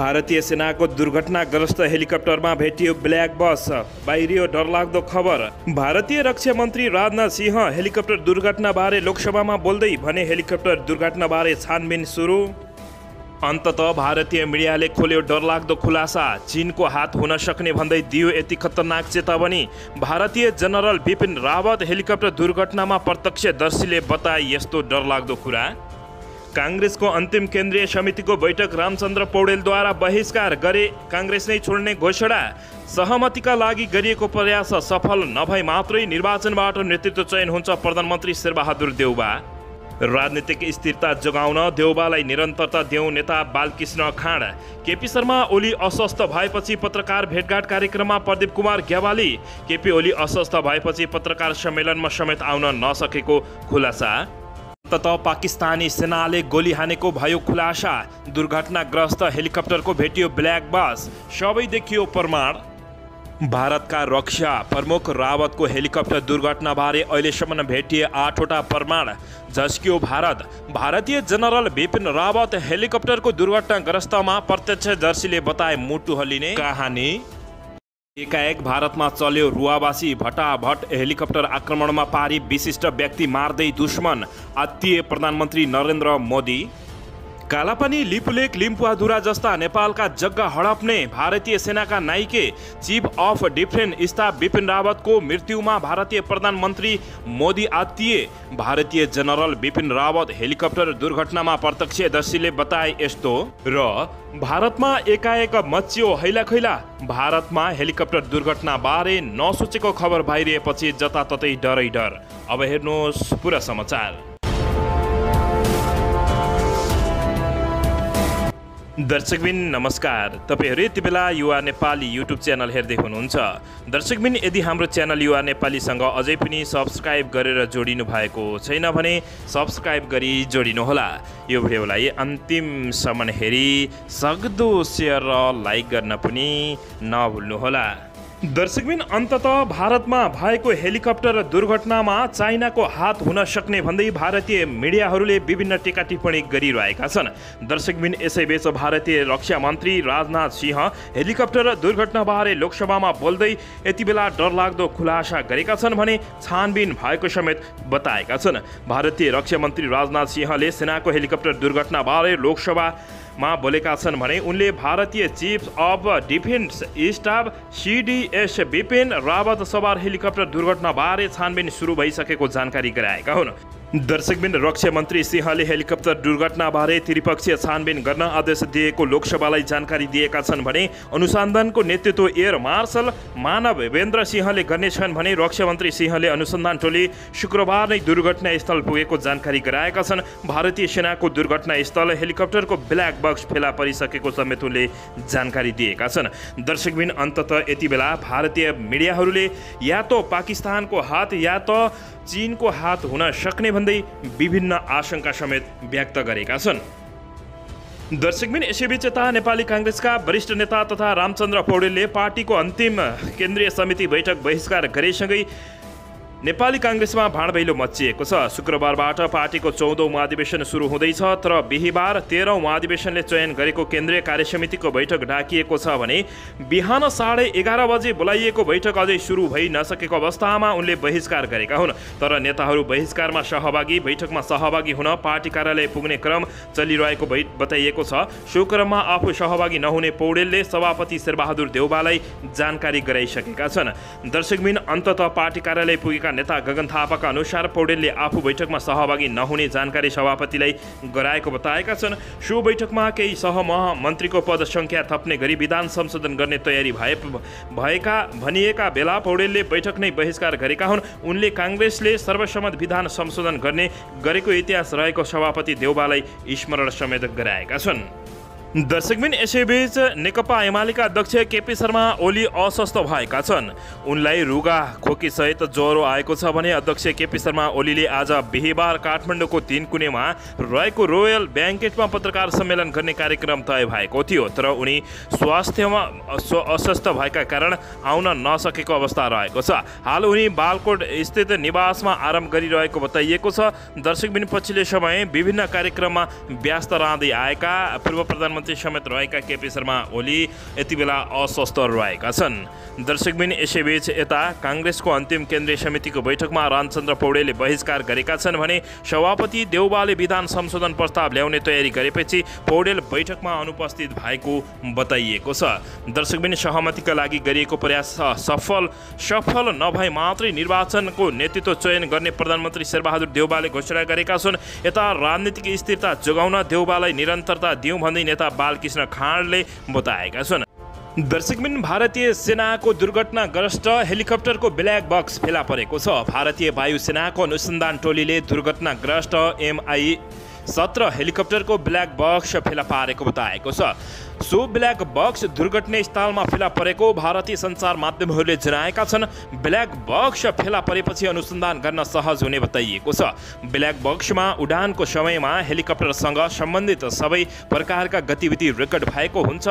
भारतीय सेनाको दुर्घटनाग्रस्त हेलिकप्टरमा भेटियो ब्ल्याक बक्स, बाहिरियो डरलाग्दो खबर। भारतीय रक्षा मन्त्री राजनाथ सिंह हेलिकप्टर दुर्घटनाबारे लोकसभामा बोल्दै भने हेलिकप्टर दुर्घटनाबारे छानबिन सुरु। अन्ततः भारतीय मिडियाले खोल्यो डरलाग्दो खुलासा, चीनको हात हुन सक्ने भन्दै दियो यति खतरनाक चेतावनी। भारतीय जनरल बिपिन रावत हेलिकप्टर दुर्घटनामा प्रत्यक्षदर्शीले बताए यस्तो डरलाग्दो कुरा। काङ्ग्रेसको अन्तिम केन्द्रीय समितिको बैठक रामचन्द्र पौडेलद्वारा बहिष्कार गरे, काङ्ग्रेस नै छोड्ने घोषणा। सहमतिका लागि गरिएको प्रयास सफल नभई मात्रै निर्वाचनबाट नेतृत्व चयन हुन्छ, प्रधानमन्त्री शेरबहादुर देउबा। राजनीतिक स्थिरता जोगाउन देउबालाई निरन्तरता देऊ, नेता बालकृष्ण खाँड। केपी शर्मा ओली अस्वस्थ भएपछि पत्रकार भेटघाट कार्यक्रममा प्रदीप कुमार ग्यावाली। केपी ओली अस्वस्थ भएपछि पत्रकार सम्मेलनमा समेत आउन नसकेको खुलासा। अन्ततः पाकिस्तानी सेनाले गोली हानेको भयो खुलासा। दुर्घटनाग्रस्त हेलिकप्टरको भेटियो ब्ल्याक बक्स, सबै देखियो प्रमाण। भारतका रक्षा प्रमुख रावतको हेलिकप्टर दुर्घटनाबारे अहिलेसम्म भेटिए 8वटा प्रमाण, झस्कियो भारत। भारतीय जनरल बिपिन रावत हेलिकप्टरको दुर्घटनाग्रस्तमा प्रत्यक्षदर्शीले बताए मुटु हल्लिने कहानी। एकाएक भारतमा चल्यो रुवाबासी, भटाभट हेलिकप्टर आक्रमणमा पारी विशिष्ट व्यक्ति मार्दै दुश्मन, आत्तिए प्रधानमन्त्री नरेन्द्र मोदी। कालापानी, लिपुलेक, लिम्पुवाधुरा जस्ता नेपालका जग्गा हडप्ने भारतीय सेनाका नाइके chief of defence staff Bipin रावतको मृत्युमा भारतीय प्रधानमन्त्री मोदी आत्तिए। भारतीय जनरल बिपिन रावत हेलिकप्टर दुर्घटनामा प्रत्यक्षदर्शीले बताए यस्तो। र भारतमा एकाएक मच्चियो हैलाखैला। भारतमा हेलिकप्टर दुर्घटनाबारे नसोचेको खबर बाहिरिएपछि जताततै डरै डर। अब हेर्नुहोस् पुरा समाचार। दर्शकबिन नमस्कार, तपाईहरू यति बेला युवा नेपाली युट्युब च्यानल हेर्दै हुनुहुन्छ। दर्शकबिन, यदि हाम्रो च्यानल युवा नेपालीसँग अझै पनि सब्सक्राइब गरेर जोडिनु भएको छैन भने सब्सक्राइब गरी जोडिनुहोला। यो भिडियोलाई अन्तिमसम्म हेरी सक्दो सेयर र लाइक गर्न पनि नभुल्नुहोला। दर्शकबिन, अन्ततः भारतमा भएको हेलिकप्टर दुर्घटनामा चाइनाको हात हुन सक्ने भन्दै भारतीय मिडियाहरूले विभिन्न टीका टिप्पणी गरिरहेका छन्। दर्शकबिन, यसैबीच भारतीय रक्षा मन्त्री राजनाथ सिंह हेलिकप्टर दुर्घटनाबारे लोकसभामा बोल्दै यति बेला डरलाग्दो खुलासा गरेका छन् भने छानबिन भएको समेत बताएका छन्। भारतीय रक्षा मन्त्री राजनाथ सिंहले सेनाको हेलिकप्टर दुर्घटनाबारे लोकसभामा बोलेका छन् भने उनले भारतीय chief of defence staff CDS Bipin Rawat सवार हेलिकप्टर दुर्घटनाबारे छानबिन सुरु भइसकेको जानकारी गराएका हुन्। दर्शकबिन, रक्षा मन्त्री सिंहले हेलिकप्टर दुर्घटनाबारे त्रिपक्षीय छानबिन गर्न आदेश दिएको लोकसभालाई जानकारी दिएका छन् भने अनुसन्धानको नेतृत्व एयर मार्शल मानवेन्द्र सिंहले गर्नेछन् भने रक्षा मन्त्री सिंहले अनुसन्धान टोली शुक्रबार नै दुर्घटनास्थल पुगेको जानकारी गराएका छन्। भारतीय सेनाको दुर्घटनास्थल हेलिकप्टरको ब्ल्याक बक्स फेला परिसकेको समेत उनले जानकारी दिएका छन्। दर्शकबिन, अन्ततः यति बेला भारतीय मिडियाहरूले या त पाकिस्तानको हात या त चीनको हात हुन सक्ने भन्दै विभिन्न आशंका समेत व्यक्त गरेका छन्। दर्शकबिन, यसैबीच यता नेपाली काङ्ग्रेसका वरिष्ठ नेता तथा रामचन्द्र पौडेलले पार्टीको अन्तिम केन्द्रीय समिति बैठक बहिष्कार गरेसँगै नेपाली काङ्ग्रेसमा भाँडभैलो मच्चिएको छ। शुक्रबारबाट पार्टीको 14औं महाधिवेशन सुरु हुँदैछ, तर बिहिबार 13औं महाधिवेशनले चयन गरेको केन्द्रीय कार्यसमितिको बैठक डाकिएको छ भने बिहान 11:30 बजे बोलाइएको बैठक अझै सुरु भइ नसकेको अवस्थामा उनले बहिष्कार गरेका हुन्। तर नेताहरू बहिष्कारमा बैठकमा सहभागी हुन पार्टी कार्यालय पुग्ने क्रम चलिरहेको बताइएको छ। सो क्रममा आफू सहभागी नहुने पौडेलले सभापति शेरबहादुर देउबालाई जानकारी गराइसकेका छन्। दर्शकबिन, अन्ततः पार्टी कार्यालय पुगेका नेता गगन थापाका अनुसार पौडेलले आफू बैठकमा सहभागी नहुने जानकारी सभापतिलाई गराएको बताएका छन्। सो बैठकमा केही सहमन्त्रीको पद संख्या थप्ने गरी विधान संशोधन गर्ने तयारी भएका भनिएका बेला पौडेलले बैठक नै बहिष्कार गरेका हुन्। उनले काङ्ग्रेसले सर्वसम्मत विधान संशोधन गरेको इतिहास रहेको सभापति देउबालाई स्मरण समेत गराएका छन्। दर्शकबिन, यसैबीच नेकपा एमालेका अध्यक्ष केपी शर्मा ओली अस्वस्थ भएका छन्। उनलाई रुगा खोकी सहित ज्वरो आएको छ भने अध्यक्ष केपी शर्मा ओलीले आज बिहिबार काठमाडौँको तीनकुनेमा रहेको रोयल ब्याङ्केटमा पत्रकार सम्मेलन गर्ने कार्यक्रम तय भएको थियो, तर उनी स्वास्थ्यमा अस्वस्थ भएका कारण आउन नसकेको अवस्था रहेको छ। हाल उनी बालकोट स्थित निवासमा आराम गरिरहेको बताइएको छ। दर्शकबिन, पछिल्लो समय विभिन्न कार्यक्रममा व्यस्त रहँदै आएका पूर्व प्रधानमन्त्री प्रधानमन्त्री समेत रहेका केपी शर्मा ओली यति बेला अस्वस्थ रहेका छन्। दर्शकबिन यसैबीच यता काङ्ग्रेसको अन्तिम केन्द्रीय समितिको बैठकमा रामचन्द्र पौडेलले बहिष्कार गरेका छन् भने सभापति देउबाले विधान संशोधन प्रस्ताव ल्याउने तयारी गरेपछि पौडेल बैठकमा अनुपस्थित भएको बताइएको छ। दर्शकबिन सहमतिका लागि गरिएको प्रयास सफल नभए मात्रै निर्वाचनको नेतृत्व चयन गर्ने प्रधानमन्त्री शेरबहादुर देउबाले घोषणा गरेका छन्। यता राजनीतिक स्थिरता जोगाउन देउबालाई निरन्तरता दिउँ भन्दै नेता बालकृष्ण खाँडले बताएका छन्। दर्शकबिन भारतीय सेनाको दुर्घटनाग्रस्त हेलिकप्टरको ब्ल्याक बक्स फेला परेको छ। भारतीय वायुसेनाको अनुसन्धान टोलीले दुर्घटनाग्रस्त MI-17 हेलिकप्टरको ब्ल्याक बक्स फेला पारेको बताएको छ। सो ब्ल्याक बक्स दुर्घटनास्थलमा फेला परेको भारतीय सञ्चार माध्यमहरूले जनाएका छन्। ब्ल्याक बक्स फेला परेपछि अनुसन्धान गर्न सहज हुने बताइएको छ। ब्ल्याक बक्समा उडानको समयमा हेलिकप्टरसँग सम्बन्धित सबै प्रकारका गतिविधि रेकर्ड भएको हुन्छ,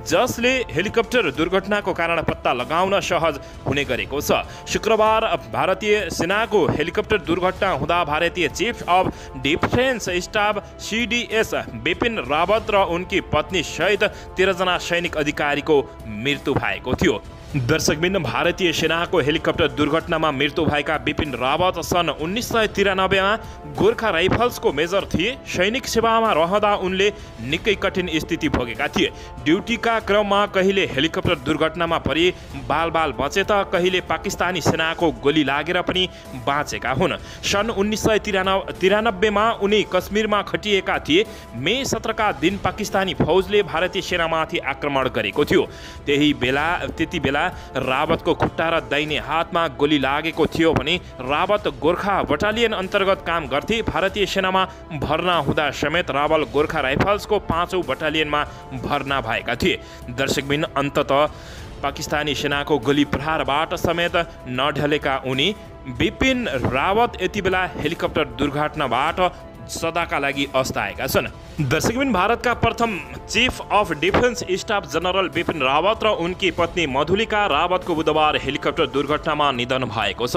जसले हेलिकप्टर दुर्घटनाको कारण पत्ता लगाउन सहज हुने गरेको छ। शुक्रबार भारतीय सेनाको हेलिकप्टर दुर्घटना हुँदा भारतीय chief of defence staff CDS Bipin Rawat र उनकी पत्नी सहित 13 जना सैनिक अधिकारीको मृत्यु भएको थियो। दर्शकबिन भारतीय सेनाको हेलिकप्टर दुर्घटनामा मृत्यु भएका बिपिन रावत सन् 1993 मा गोर्खा राइफल्सको मेजर थिए। सैनिक सेवामा रहँदा उनले निकै कठिन स्थिति भोगेका थिए। ड्युटीका क्रममा कहिले हेलिकप्टर दुर्घटनामा परि बाल बचे त कहिले पाकिस्तानी सेनाको गोली लागेर पनि बाँचेका हुन्। सन् 1993 मा उनी कश्मीरमा खटिएका थिए। मे 17 का दिन पाकिस्तानी फौजले भारतीय सेनामाथि आक्रमण गरेको थियो। त्यति बेला रावतको खुट्टा र दाहिने हातमा गोली लागेको थियो भने रावत गोर्खा बटालियन अन्तर्गत काम गर्थे। भारतीय सेनामा भर्ना हुँदा समेत रावत गोर्खा राइफल्सको 5औं बटालियनमा भर्ना भएका थिए। दर्शकबिन अन्ततः पाकिस्तानी सेनाको गोली प्रहारबाट समेत नढलेका उनी बिपिन रावत यति बेला हेलिकप्टर दुर्घटनाबाट सदाका लागि अस्ताएका छन्। दर्शकबिन भारतका प्रथम chief of defence staff general Bipin Rawat र उनकी पत्नी मधुलिका रावतको बुधबार हेलिकप्टर दुर्घटनामा निधन भएको छ।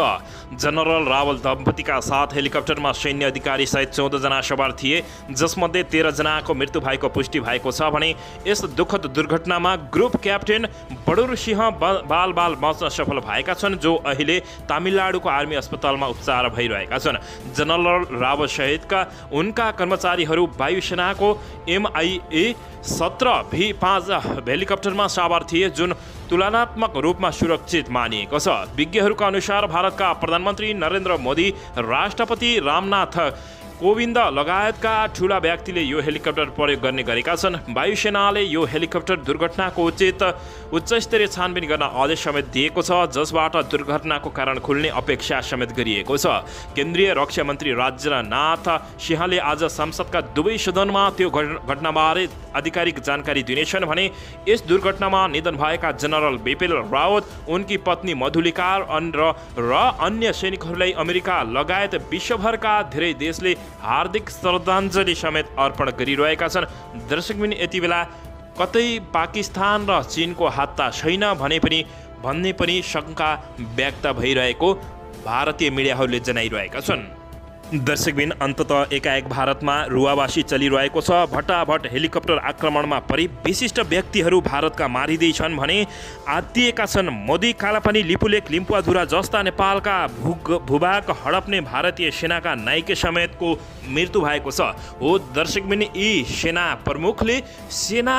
जनरल रावत दम्पतिका साथ हेलिकप्टरमा सैन्य अधिकारी सहित 14 जना सवार थिए, जसमध्ये 13 जनाको मृत्यु भएको पुष्टि भएको छ भने यस दुःखद दुर्घटनामा ग्रुप क्याप्टेन बडुर सिंह बाल बच्न सफल भएका छन्, जो अहिले तमिलनाडुको आर्मी अस्पतालमा उपचार भइरहेका छन्। जनरल रावत सहितका उनका कर्मचारीहरू वायुसेनाको MI-17 V5 हेलिकप्टरमा सवार थिए, जुन तुलनात्मक रूपमा सुरक्षित मानिएको छ। विज्ञहरूका अनुसार भारतका प्रधानमन्त्री नरेन्द्र मोदी, राष्ट्रपति रामनाथ कोविन्द लगायतका ठूला व्यक्तिले यो हेलिकप्टर प्रयोग गर्ने गरेका छन्। वायुसेनाले यो हेलिकप्टर दुर्घटनाको उच्चस्तरीय छानबिन गर्न आदेश समेत दिएको छ, जसबाट दुर्घटनाको कारण खुल्ने अपेक्षा समेत गरिएको छ। केन्द्रीय रक्षा मन्त्री राजनाथ सिंहले आज संसदका दुवै सदनमा त्यो घटनाबारे आधिकारिक जानकारी दिनेछन् भने यस दुर्घटनामा निधन भएका जनरल बिपिन रावत, उनकी पत्नी मधुलिका र अन्य सैनिकहरूलाई अमेरिका लगायत विश्वभरका धेरै देशले हार्दिक श्रद्धाञ्जली समेत अर्पण गरिरहेका छन्। दर्शकबिन यति बेला कतै पाकिस्तान र चीनको हत्ता छैन भन्ने पनि शङ्का व्यक्त भइरहेको भारतीय मिडियाहरूले जनाइरहेका छन्। दर्शकबिन अन्ततः एकाएक भारतमा रुवावासी चलिरहेको छ। भट्टाभट हेलिकप्टर आक्रमणमा परि विशिष्ट व्यक्तिहरू भारतका मारिँदैछन् भने आत्तिएका छन्। मोदी, कालापानी, लिपुलेक, लिम्पुवाधुरा जस्ता नेपालका भूभाग हडप्ने भारतीय सेनाका नायक समेतको मृत्यु भएको छ। हो दर्शकबिन, यी सेना प्रमुखले सेना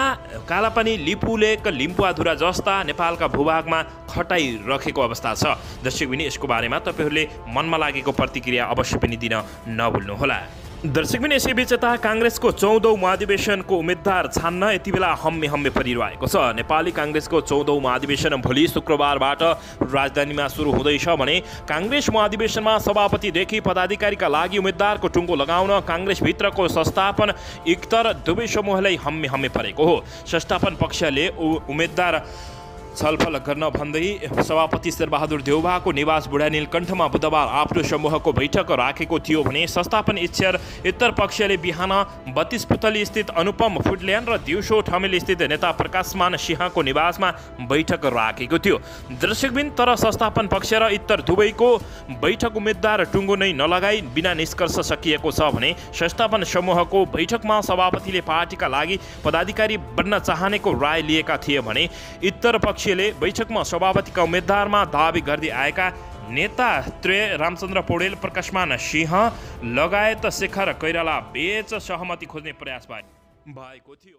कालापानी, लिपुलेक, लिम्पुवाधुरा जस्ता नेपालका भूभागमा खटाइरहेको अवस्था छ। दर्शकबिन, यसको बारेमा तपाईँहरूले मनमा लागेको प्रतिक्रिया अवश्य पनि दिन नभुल्नुहोला। दर्शकबिन, यसैबीच यता काङ्ग्रेसको 14औं महाधिवेशनको उम्मेद्वार छान्न यति बेला हम्मे परिरहेको छ। नेपाली काङ्ग्रेसको 14औं महाधिवेशन भोलि शुक्रबारबाट राजधानीमा सुरु हुँदैछ भने काङ्ग्रेस महाधिवेशनमा सभापतिदेखि पदाधिकारीका लागि उम्मेद्वारको टुङ्गो लगाउन काङ्ग्रेसभित्रको संस्थापन इक्तर दुवै समूहलाई हम्मे परेको हो। संस्थापन पक्षले उम्मेद्वार छलफल गर्न भन्दै सभापति शेरबहादुर देउवाको निवास बुढानीलकण्ठमा बुधबार आफ्नो समूहको बैठक राखेको थियो भने संस्थापन इच्छर पक्षले बिहान 32 पुतली स्थित अनुपम फुटल्यान्ड र दिउँसो ठमेल स्थित नेता प्रकाशमान सिंहको निवासमा बैठक राखेको थियो। दर्शकबिन तर संस्थापन पक्ष र इतर दुवैको बैठक उम्मेद्वार टुङ्गो नै नलगाई बिना निष्कर्ष सकिएको छ भने संस्थापन समूहको बैठकमा सभापतिले पार्टीका लागि पदाधिकारी बन्न चाहनेको राय लिएका थिए भने इतर पक्षले बैठकमा सभापतिका उम्मेद्वारमा दावी गर्दै आएका नेता त्रय रामचन्द्र पौडेल, प्रकाशमान सिंह लगायत शेखर कोइराला बीच सहमति खोज्ने प्रयास भएको थियो।